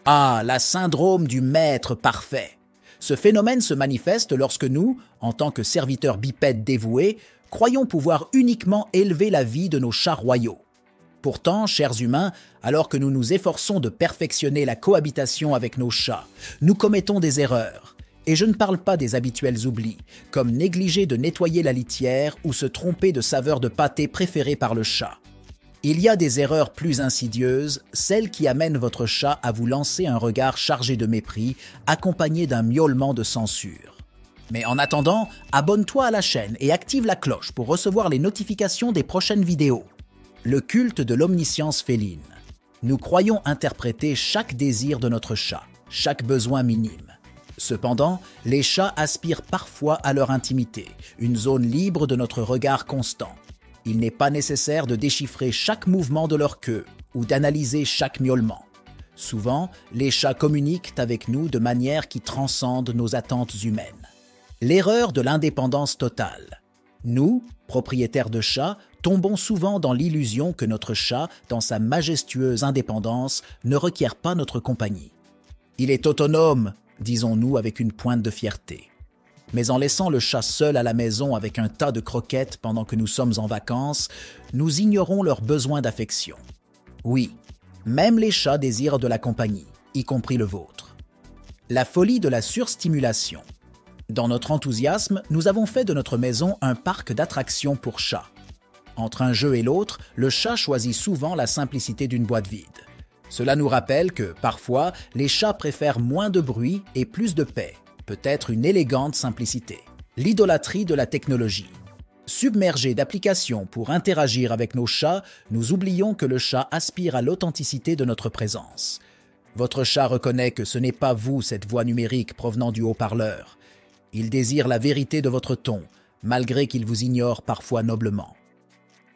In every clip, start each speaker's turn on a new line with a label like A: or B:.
A: Ah, la syndrome du maître parfait. Ce phénomène se manifeste lorsque nous, en tant que serviteurs bipèdes dévoués, croyons pouvoir uniquement élever la vie de nos chats royaux. Pourtant, chers humains, alors que nous nous efforçons de perfectionner la cohabitation avec nos chats, nous commettons des erreurs. Et je ne parle pas des habituels oublis, comme négliger de nettoyer la litière ou se tromper de saveur de pâté préférée par le chat. Il y a des erreurs plus insidieuses, celles qui amènent votre chat à vous lancer un regard chargé de mépris, accompagné d'un miaulement de censure. Mais en attendant, abonne-toi à la chaîne et active la cloche pour recevoir les notifications des prochaines vidéos. Le culte de l'omniscience féline. Nous croyons interpréter chaque désir de notre chat, chaque besoin minime. Cependant, les chats aspirent parfois à leur intimité, une zone libre de notre regard constant. Il n'est pas nécessaire de déchiffrer chaque mouvement de leur queue ou d'analyser chaque miaulement. Souvent, les chats communiquent avec nous de manière qui transcende nos attentes humaines. L'erreur de l'indépendance totale. Nous, propriétaires de chats, tombons souvent dans l'illusion que notre chat, dans sa majestueuse indépendance, ne requiert pas notre compagnie. Il est autonome, disons-nous avec une pointe de fierté. Mais en laissant le chat seul à la maison avec un tas de croquettes pendant que nous sommes en vacances, nous ignorons leurs besoins d'affection. Oui, même les chats désirent de la compagnie, y compris le vôtre. La folie de la surstimulation. Dans notre enthousiasme, nous avons fait de notre maison un parc d'attractions pour chats. Entre un jeu et l'autre, le chat choisit souvent la simplicité d'une boîte vide. Cela nous rappelle que, parfois, les chats préfèrent moins de bruit et plus de paix. Peut-être une élégante simplicité. L'idolâtrie de la technologie. Submergés d'applications pour interagir avec nos chats, nous oublions que le chat aspire à l'authenticité de notre présence. Votre chat reconnaît que ce n'est pas vous cette voix numérique provenant du haut-parleur. Il désire la vérité de votre ton, malgré qu'il vous ignore parfois noblement.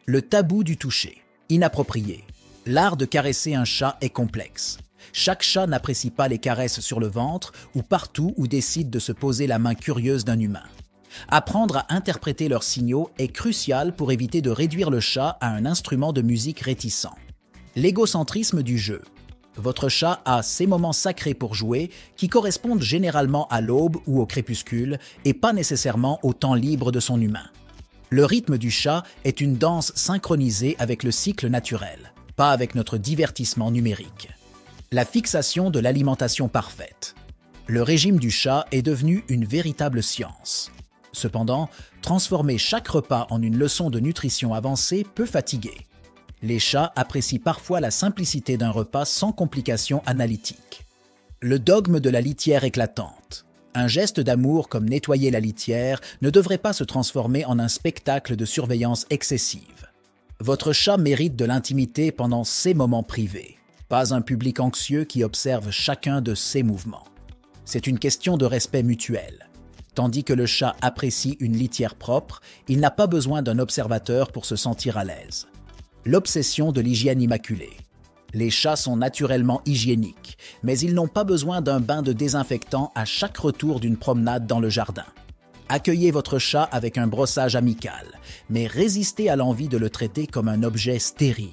A: Le tabou du toucher. Inapproprié. L'art de caresser un chat est complexe. Chaque chat n'apprécie pas les caresses sur le ventre ou partout où décide de se poser la main curieuse d'un humain. Apprendre à interpréter leurs signaux est crucial pour éviter de réduire le chat à un instrument de musique réticent. L'égocentrisme du jeu. Votre chat a ses moments sacrés pour jouer qui correspondent généralement à l'aube ou au crépuscule et pas nécessairement au temps libre de son humain. Le rythme du chat est une danse synchronisée avec le cycle naturel, pas avec notre divertissement numérique. La fixation de l'alimentation parfaite. Le régime du chat est devenu une véritable science. Cependant, transformer chaque repas en une leçon de nutrition avancée peut fatiguer. Les chats apprécient parfois la simplicité d'un repas sans complications analytiques. Le dogme de la litière éclatante. Un geste d'amour comme nettoyer la litière ne devrait pas se transformer en un spectacle de surveillance excessive. Votre chat mérite de l'intimité pendant ses moments privés. Pas un public anxieux qui observe chacun de ses mouvements. C'est une question de respect mutuel. Tandis que le chat apprécie une litière propre, il n'a pas besoin d'un observateur pour se sentir à l'aise. L'obsession de l'hygiène immaculée. Les chats sont naturellement hygiéniques, mais ils n'ont pas besoin d'un bain de désinfectant à chaque retour d'une promenade dans le jardin. Accueillez votre chat avec un brossage amical, mais résistez à l'envie de le traiter comme un objet stérile.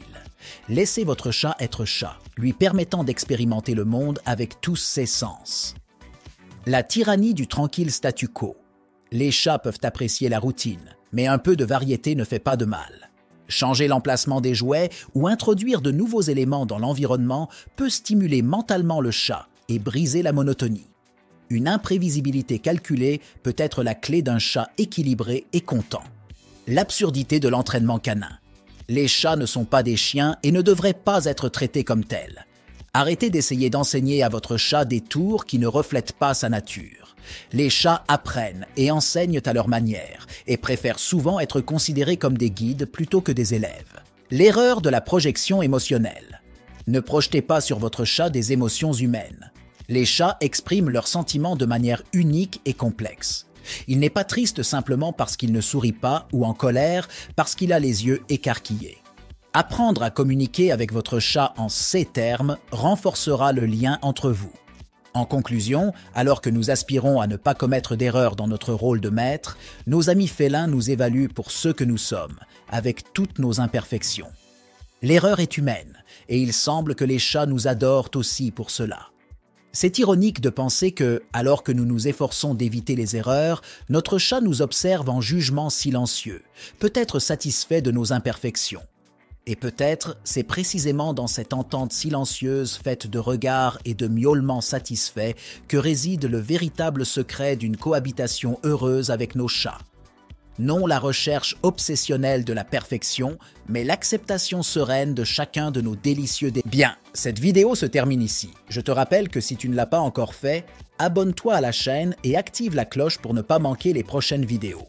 A: Laissez votre chat être chat, lui permettant d'expérimenter le monde avec tous ses sens. La tyrannie du tranquille statu quo. Les chats peuvent apprécier la routine, mais un peu de variété ne fait pas de mal. Changer l'emplacement des jouets ou introduire de nouveaux éléments dans l'environnement peut stimuler mentalement le chat et briser la monotonie. Une imprévisibilité calculée peut être la clé d'un chat équilibré et content. L'absurdité de l'entraînement canin. Les chats ne sont pas des chiens et ne devraient pas être traités comme tels. Arrêtez d'essayer d'enseigner à votre chat des tours qui ne reflètent pas sa nature. Les chats apprennent et enseignent à leur manière et préfèrent souvent être considérés comme des guides plutôt que des élèves. L'erreur de la projection émotionnelle. Ne projetez pas sur votre chat des émotions humaines. Les chats expriment leurs sentiments de manière unique et complexe. Il n'est pas triste simplement parce qu'il ne sourit pas ou en colère parce qu'il a les yeux écarquillés. Apprendre à communiquer avec votre chat en ces termes renforcera le lien entre vous. En conclusion, alors que nous aspirons à ne pas commettre d'erreurs dans notre rôle de maître, nos amis félins nous évaluent pour ceux que nous sommes, avec toutes nos imperfections. L'erreur est humaine, et il semble que les chats nous adorent aussi pour cela. C'est ironique de penser que, alors que nous nous efforçons d'éviter les erreurs, notre chat nous observe en jugement silencieux, peut-être satisfait de nos imperfections. Et peut-être c'est précisément dans cette entente silencieuse faite de regards et de miaulements satisfaits que réside le véritable secret d'une cohabitation heureuse avec nos chats. Non la recherche obsessionnelle de la perfection, mais l'acceptation sereine de chacun de nos délicieux Bien, cette vidéo se termine ici. Je te rappelle que si tu ne l'as pas encore fait, abonne-toi à la chaîne et active la cloche pour ne pas manquer les prochaines vidéos.